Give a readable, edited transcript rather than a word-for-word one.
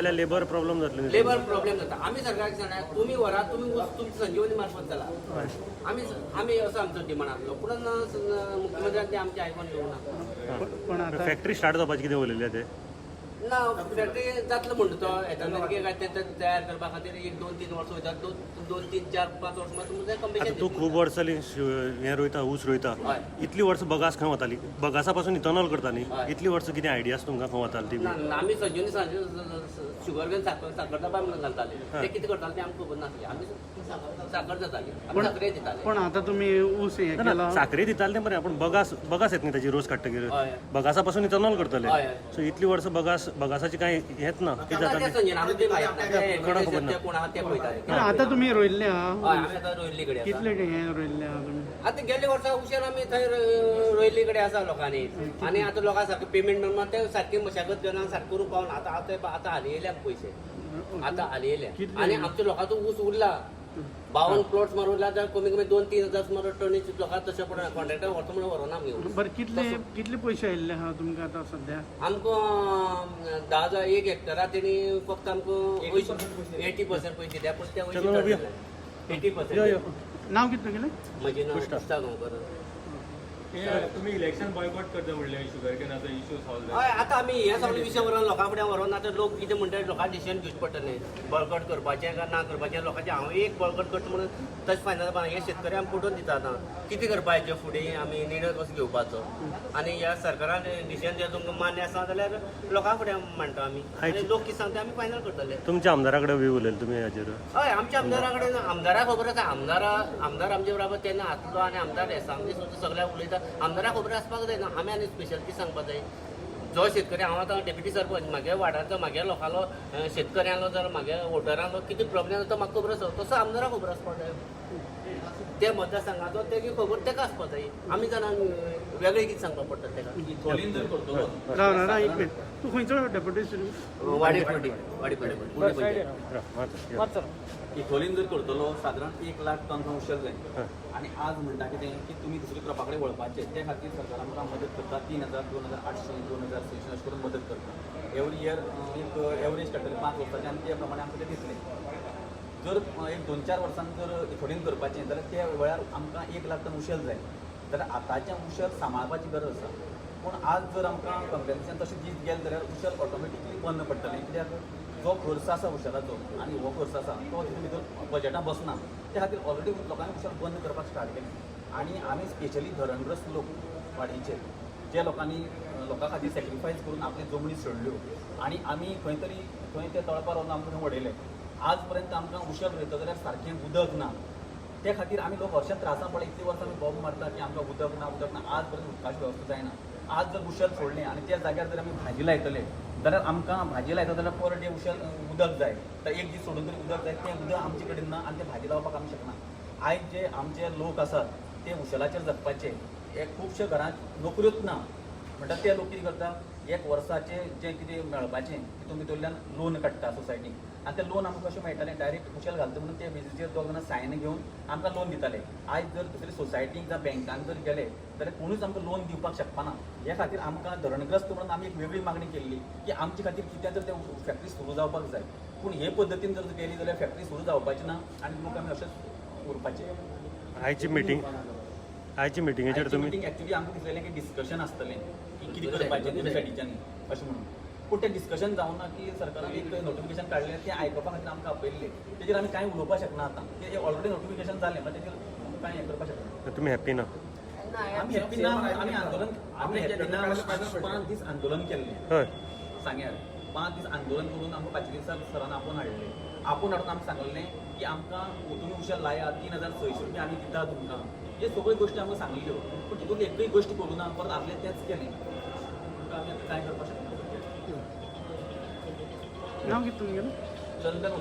जाल्यार labour problem जातलो labour problem जाता. आम्ही सरकारक सांगता तुम्ही व्हरा, तुम्ही ऊस तुमची संजीवनी मार्फत चला. आम्ही असं आमचो डिमांड आसलो, पूण मुख्यमंत्र्यान ते आमचे आयकून घेवना. पण आता फॅक्टरी स्टार्ट जावपाचें कितें उलयलें ते ना फॅक्टरी जातलो म्हणटा तो एथेनॉल तयार करपा खातीर 1-2-3 वर्सां वयतात. 2-3-4-5 वर्सां मागीर तुमकां आतां कंपनी तूं खूब वर्सां हें रोयता ऊस रोयता इतलीं वर्सां बगास खंय वताली बगासा पासून इथनॉल करता न्ही इतलीं वर्सां कितें आयडियास तुमकां खंय वताली ती आमी संजीवनी शुगर घेवन साखर डबा म्हणून घालताले. ते कितें करताले ते आमकां खबर नासलें. आमी साखर जाताली, आमी साखरे दिताले. पण आता तुम्ही ऊस हे केला साखरे दिताले तें बरें पूण बगास येत न्ही ताची रोस काडटकीर बगासा पासून इथनॉल करतले सो इतलीं वर्सां बगासाची कांय हेच ना कितें जाता संजीवन आमी ते कोण आहा ते पळयताले. पण आता तुम्ही रोयल्ले आहा आमी आतां रोयल्ली कडेन आसा. कितले हे रोयल्ले आहा तुम्ही आतां गेल्ले वर्सा उशेर आमी थंय रोयल्ली कडेन आसा लोकांनी. आनी आतां लोकांक सारकें पेमेंट मेळना ते सारकी मशागत घेवन सारकें करूंक पावना. आतां हाली येयल्या पयशे आतां हाली येयल्या आनी आमच्या लोकांचो ऊस उरला 52 प्लॉट्स मारून उरला तर कमी कमी 2-3 हजार सुमार टनीचे लोकांक तशें पडना. कॉन्ट्रॅक्टर व्हरता म्हणून व्हरोना आमी घेवन. बरं कितले पयशे आयिल्ले आहा तुमकां आता सध्या आमकां 10,000 एक हेक्टरा तेणी फक्त आमकां 80% पयशे दिल्या. पूण त्या 80% नाव कितलें गेलें म्हजें नांव पुस्ता गांवकर. तुम्ही इलेक्शन बॉयकॉट करता म्हणले शुगर कॅनाचो इश्यू सॉल्व जालो. हय आतां आमी हे सगळे विशय व्हरून लोकां फुड्यान व्हरून आतां लोक कितें म्हणटात लोकांक डिसिजन घेवचें पडटलें बॉयकॉट करपाचें काय ना करपाचें. लोकांचें हांव एक बॉयकॉट करता म्हणून तशें फायनल जावना. हे शेतकरी आमी पटोवन दिता आतां कितें करपाचें फुडें आमी निर्णय कसो घेवपाचो. आनी ह्या सरकारान डिसिजन जर तुमकां मान्य आसा जाल्यार लोकां फुड्यान मांडटा आमी. आनी लोक कितें सांगता आमी फायनल करतले. तुमच्या आमदारा कडेन बी उलयले तुमी हाजेर हय आमच्या आमदारा कडेन आमदाराक खबर आसा. आमदार आमचे बराबर तेन्ना आसलो आनी आमदार एसांनी सुद्दां सगळ्याक उलयता. आमदाराक खबर आसपाक जाय ना. आमी आनी स्पेशलिटी सांगपाक जाय. जो शेतकरी हांव आतां डेप्युटी सरपंच म्हागे वार्डाचो म्हागे लोकांलो शेतकऱ्यांलो जाल्यार म्हागे वोटरांलो कितें प्रॉब्लेम जाता म्हाका खबर आसा तसो आमदाराक खबर आसपाक जाय. ते मतदारसंघाचो तेगे खबर तेका आसपाक जाय. आमी जाणां वेगळें कितें सांगपाक पडटा तेका. खोलीन जर करतलो राव एक मिनिट तू खंयचो डेप्युटी वाडीपट्टी इथोलीन जर करतलो सादारण 1 लाख टन उशेल जाय. आणि आज म्हणटा कितें की तुमी दुसरे क्रॉपा कडेन वळपाचे ते खातीर सरकार आमकां मदत करता. 3,000 2,800 2,600 अशें करून मदत करता. एवरी इयर एक एवरेज काडटले 5 वर्सांचे आनी ते प्रमाणे आमकां ते दितले. जर एक 2-4 वर्सांक जर इथोलीन करपाचें जाल्यार त्या वेळार आमकां 1 लाख टन उशेल जाय. जाल्यार आतांचें उशेल सांबाळपाची गरज आसा. पूण आज जर आमकां कंपॅरिजन तशें दीत गेलें जाल्यार उशेल ऑटोमॅटिकली बंद पडटलें. कित्याक जो खर्च आसा उशेलाचो आनी हो खर्च आसा तो तितून भितर बजेटान बसना. त्या खातीर ऑलरेडी लोकांनी उशेल बंद करपाक स्टार्ट केलें. आनी आमी स्पेशली धरणग्रस्त लोक वाडीचे जे लोकां खातीर सॅक्रिफायस करून आपली जमनी सोडल्यो आनी आमी खंय तरी थंय ते तळपार व्हरून आमकां थंय वडयले. आज पर्यंत आमकां उशेल रोयता जाल्यार सारकें उदक ना. त्या खातीर आमी लोक हरशें त्रासान पडला. इतली वर्सां आमी बॉब मारता की आमकां उदक ना आज पर्यंत उदकाची वेवस्था जायना. आज जर उशेल सोडलें आनी त्या जाग्यार जर आमी भाजी लायतले जाल्यार आमकां भाजी लायता जाल्यार पर डे उशेल उदक जाय. तर एक दीस सोडून तरी उदक जाय. तें उदक आमचे कडेन ना आनी तें भाजी लावपाक आमी शकना. आयज जे आमचे लोक आसात ते उशेलाचेर जगपाचे. एक खुबशे घरांत नोकऱ्योच ना म्हणटा ते लोक कितें करता एक वर्साचें जें कितें मेळपाचें तितून भितरल्यान लोन काडटा सोसायटीक आनी तें लोन आमकां कशें मेळटालें डायरेक्ट उशेल घालता म्हणून ते बेजीचेर दोग जाणां सायन घेवन आमकां लोन दिताले. आयज जर दुसरे सोसायटीक जावं बँकान जर गेले जाल्यार कोणूच आमकां लोन दिवपाक शकपाना. ह्या खातीर आमकां धरणग्रस्त म्हणून आमी एक वेगळी मागणी केल्ली की आमचे खातीर कितें तर ते फॅक्टरी सुरू जावपाक जाय. पूण हे पद्दतीन जर केली जाल्यार फॅक्टरी सुरू जावपाची ना आनी लोक आमी अशेंच उरपाचे. आयची मिटिंगेचेर तुमी एक्चुअली आमकां दिसलेलें की डिस्कशन आसतलें की कितें करपाचें दोन सायडीच्यानी अशें म्हणून. पूण तें डिस्कशन जावना की सरकारान एक नोटिफिकेशन काडलें तें आयकपा खातीर आमकां आपयल्लें. तेजेर आमी कांय उलोवपाक शकना आतां. तें ऑलरेडी नोटिफिकेशन जालें मागीर तेजेर कांय हें करपाक शकना. तुमी हॅप्पी ना आमी हॅप्पी ना. आमी आंदोलन 5 दीस आंदोलन केल्लें हय सांग्यार. 5 दीस आंदोलन करून आमकां 5 दिसाक सरान आपूण हाडलें. आपूण हाडून आमकां सांगलें की आमकां तुमी उशेल लाया 3,600 रुपया आमी दिता तुमकां. हे सगळ्यो गोश्टी आमकां सांगल्यो पूण तितून एकूय गोश्ट करूं ना. परत आपलें तेंच केलें. तुमकां आमी आतां कांय करपाक शकना. नाव कितें तुमगेलें चंदन